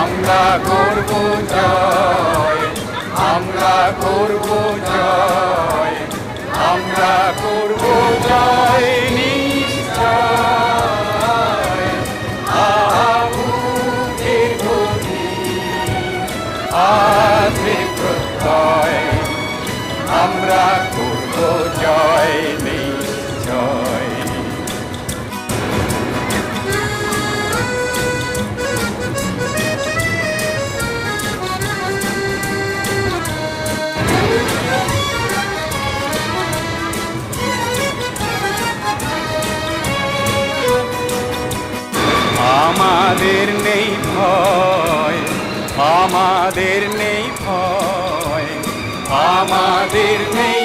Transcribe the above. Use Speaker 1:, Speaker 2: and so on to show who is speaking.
Speaker 1: আমরা করব জয়, আমরা করব জয়, আমরা করব জয় নিশ্চয়। আহুতির প্রতি আছে প্রত্যয়, আমরা করব জয় নিশ্চয়। আমাদের নেই ভয়, আমাদের নেই ভয়, আমাদের নেই